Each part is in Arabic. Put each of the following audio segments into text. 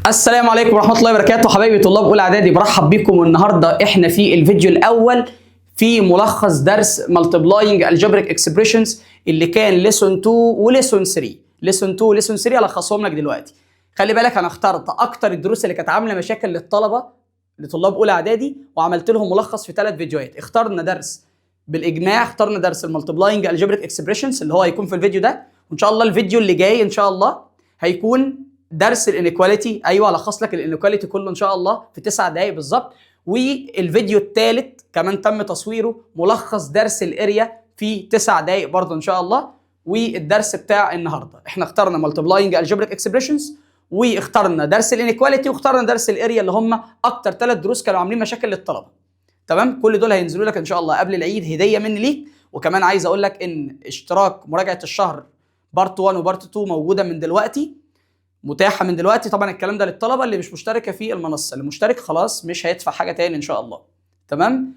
السلام عليكم ورحمة الله وبركاته حبايبي طلاب أولى إعدادي، برحب بيكم. والنهارده إحنا في الفيديو الأول في ملخص درس Multiplying Algebraic Expressions اللي كان ليسون 2 وليسون 3. ليسون 2 وليسون 3 ألخصهم لك دلوقتي. خلي بالك أنا اخترت أكتر الدروس اللي كانت عاملة مشاكل لطلاب أولى إعدادي وعملت لهم ملخص في 3 فيديوهات. اخترنا درس بالإجماع، اخترنا درس Multiplying Algebraic Expressions اللي هو هيكون في الفيديو ده، وإن شاء الله الفيديو اللي جاي إن شاء الله هيكون درس الانيكواليتي. ايوه الخص لك الانيكواليتي كله ان شاء الله في 9 دقائق بالظبط. والفيديو الثالث كمان تم تصويره ملخص درس الاريا في 9 دقائق برضه ان شاء الله. والدرس بتاع النهارده احنا اخترنا مالتيبلاينج الجبريك اكسبريشنز، واخترنا درس الانيكواليتي، واخترنا درس الاريا اللي هم اكتر 3 دروس كانوا عاملين مشاكل للطلبه. تمام، كل دول هينزلوا لك ان شاء الله قبل العيد هديه مني ليك. وكمان عايز اقول لك ان اشتراك مراجعه الشهر بارت 1 وبارت 2 موجوده من دلوقتي، متاحه من دلوقتي. طبعا الكلام ده للطلبه اللي مش مشتركه في المنصه، اللي مشترك خلاص مش هيدفع حاجه تاني ان شاء الله. تمام،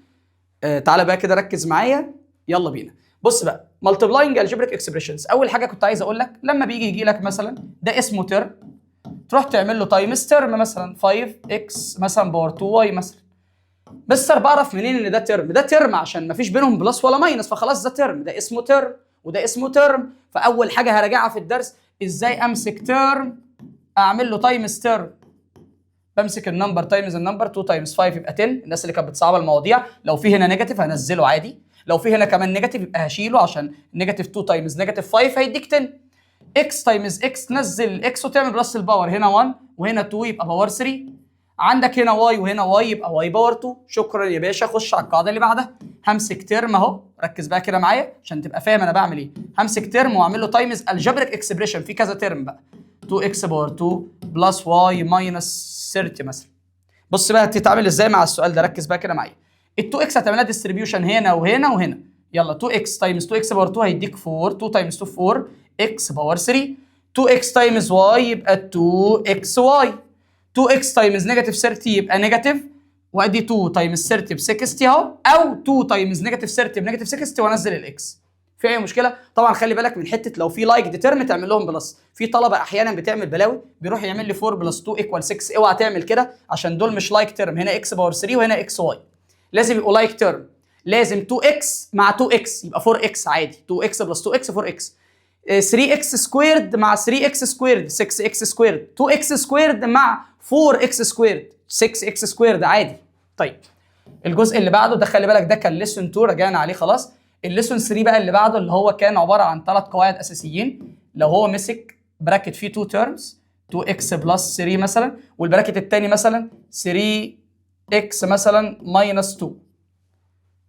تعالى بقى كده ركز معايا، يلا بينا. بص بقى، مالتيبلاينج الجبريك اكسبريشنز، اول حاجه كنت عايز اقول لك لما يجي لك مثلا ده اسمه ترم، تروح تعمل له تايمز ترم مثلا 5x مثلا باور 2y مثلا. بس انا بعرف منين ان ده ترم؟ ده ترم عشان ما فيش بينهم بلس ولا ماينس، فخلاص ده ترم، ده اسمه ترم وده اسمه ترم. فاول حاجه هراجعها في الدرس ازاي امسك ترم اعمل له تايمز ترم. بمسك النمبر تايمز النمبر، 2 تايمز 5 يبقى 10. الناس اللي كانت بتصعب المواضيع لو في هنا نيجاتيف هنزله عادي، لو في هنا كمان نيجاتيف يبقى هشيله عشان نيجاتيف 2 تايمز نيجاتيف 5 هيديك 10. اكس تايمز اكس، تنزل الاكس وتعمل بلس الباور، هنا 1 وهنا 2 يبقى باور 3. عندك هنا واي وهنا واي يبقى واي باور 2. شكرا يا باشا، خش على القاعده اللي بعدها. همسك ترم اهو، ركز بقى كده معايا عشان تبقى فاهم انا بعمل ايه. همسك ترم واعمل له تايمز الجبريك اكسبريشن في كذا ترم بقى، 2x باور 2 بلس y ماينس 30 مثلا. بص بقى هتتعامل ازاي مع السؤال ده، ركز بقى كده معايا. ال 2x هتعملها ديستريبيوشن هنا وهنا وهنا. يلا 2x تايمز 2x باور 2 هيديك 4، 2 تايمز 2 4 x باور 3. 2x تايمز y يبقى 2xy. 2x تايمز نيجاتيف 30 يبقى نيجاتيف، وادي 2 تايمز 30 ب 60 اهو، او 2 تايمز نيجاتيف 30 بنيجاتيف 60 وانزل الاكس. في اي مشكله؟ طبعا خلي بالك من حته لو في لايك دي ترم تعمل لهم بلس. في طلبه احيانا بتعمل بلاوي، بيروح يعمل لي 4 بلس 2 ايكوال 6. اوعى تعمل كده عشان دول مش لايك ترم، هنا اكس باور 3 وهنا اكس واي، لازم يبقوا لايك ترم. لازم 2x مع 2x يبقى 4x عادي، 2x بلس 2x 4x. 3x سكويرد مع 3x سكويرد 6x سكويرد. 2x سكويرد مع 4x سكويرد 6x سكويرد عادي. طيب الجزء اللي بعده ده خلي بالك ده كان ليسون 2 رجعنا عليه خلاص. الليسون 3 بقى اللي بعده اللي هو كان عباره عن 3 قواعد اساسيين. لو هو مسك براكت فيه 2 تيرمز 2x بلس 3 مثلا، والبراكت الثاني مثلا 3x مثلا ماينس 2،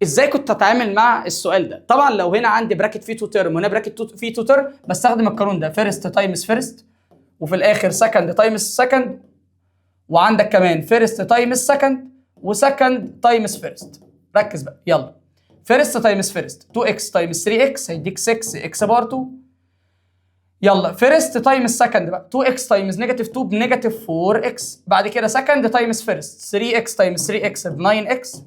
ازاي كنت اتعامل مع السؤال ده؟ طبعا لو هنا عندي براكت فيه 2 تيرم وهنا براكت فيه 2 تيرم بستخدم القانون ده، فيرست تايمز فيرست، وفي الاخر سكند تايمز سكند، وعندك كمان فيرست تايمز سكند وسكند تايمز فيرست. ركز بقى يلا. فيرست تايمز فيرست 2x تايمز 3x هيديك 6x باور 2. يلا فيرست تايمز سكند بقى 2x تايمز نيجاتيف 2 بنيجاتيف 4x. بعد كده سكند تايمز فيرست 3x تايمز 3x ب 9x،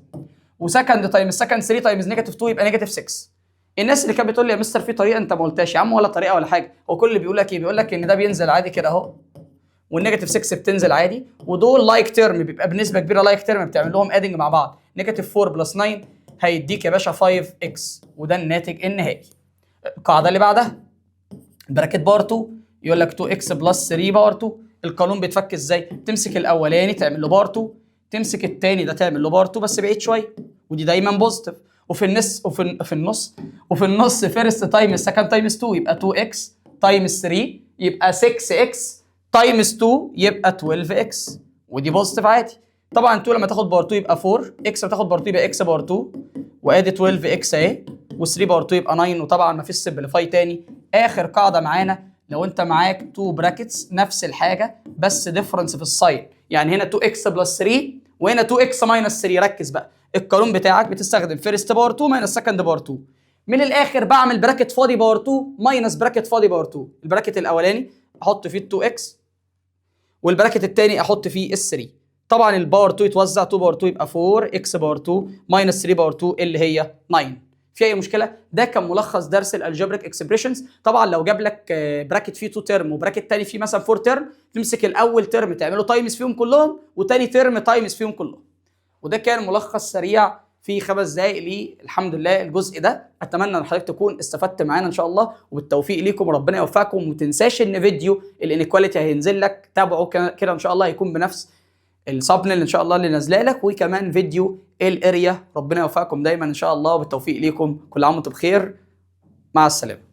وسكند تايمز سكند 3 تايمز نيجاتيف 2 يبقى نيجاتيف 6. الناس اللي كانت بتقول لي يا مستر في طريقه، انت ما قلتهاش يا عم ولا طريقه ولا حاجه. هو كل اللي بيقول لك ايه؟ بيقول لك ان ده بينزل عادي كده اهو، والنيجاتيف 6 بتنزل عادي، ودول لايك تيرم بيبقى بنسبه كبيره لايك تيرم بتعمل لهم ادنج مع بعض. نيجاتيف 4 بلس 9 هيديك يا باشا 5x، وده الناتج النهائي. القاعده اللي بعدها براكت باور 2 يقول لك 2x بلس 3 باور 2. القانون بيتفك ازاي؟ تمسك الاولاني تعمل له باور 2، تمسك الثاني ده تعمل له باور 2 بس بعيد شويه، ودي دايما بوزيتيف. وفي النص فيرست تايمز سكند تايمز 2 يبقى 2x تايمز 3 يبقى 6x تايمز 2 يبقى 12x، ودي بوزيتيف عادي. طبعا 2 لما تاخد باور 2 يبقى 4، x لما تاخد باور 2 يبقى x باور 2، وادي 12x اهي، و3 باور 2 يبقى 9، وطبعا ما فيش سمبليفاي تاني. اخر قاعده معانا لو انت معاك 2 براكتس نفس الحاجه بس ديفرنس في الساين، يعني هنا 2x بلس 3 وهنا 2x ماينس 3. ركز بقى، القانون بتاعك بتستخدم فيرست باور 2 ماينس سكند باور 2. من الاخر بعمل براكت فاضي باور 2 ماينس براكت فاضي باور 2. البراكت الاولاني احط فيه 2x، والبراكت الثاني احط فيه ال 3. طبعا الباور 2 يتوزع، 2 باور 2 يبقى 4 x باور 2 ماينس 3 باور 2 اللي هي 9. في اي مشكله؟ ده كان ملخص درس الالجبريك اكسبريشنز. طبعا لو جاب لك براكت فيه 2 ترم وبراكت تاني فيه مثلا 4 ترم، تمسك الاول ترم تعمله تايمز فيهم كلهم، وتاني ترم تايمز فيهم كلهم. وده كان ملخص سريع في 5 دقائق لي الحمد لله الجزء ده. اتمنى ان حضرتك تكون استفدت معانا ان شاء الله، وبالتوفيق ليكم وربنا يوفقكم. وما تنساش ان فيديو الانيكواليتي هينزل لك، تابعه كده ان شاء الله، هيكون بنفس السابنل ان شاء الله اللي نازله لك، وكمان فيديو الاريا. ربنا يوفقكم دايما ان شاء الله، وبالتوفيق ليكم. كل عام وانتم بخير، مع السلامه.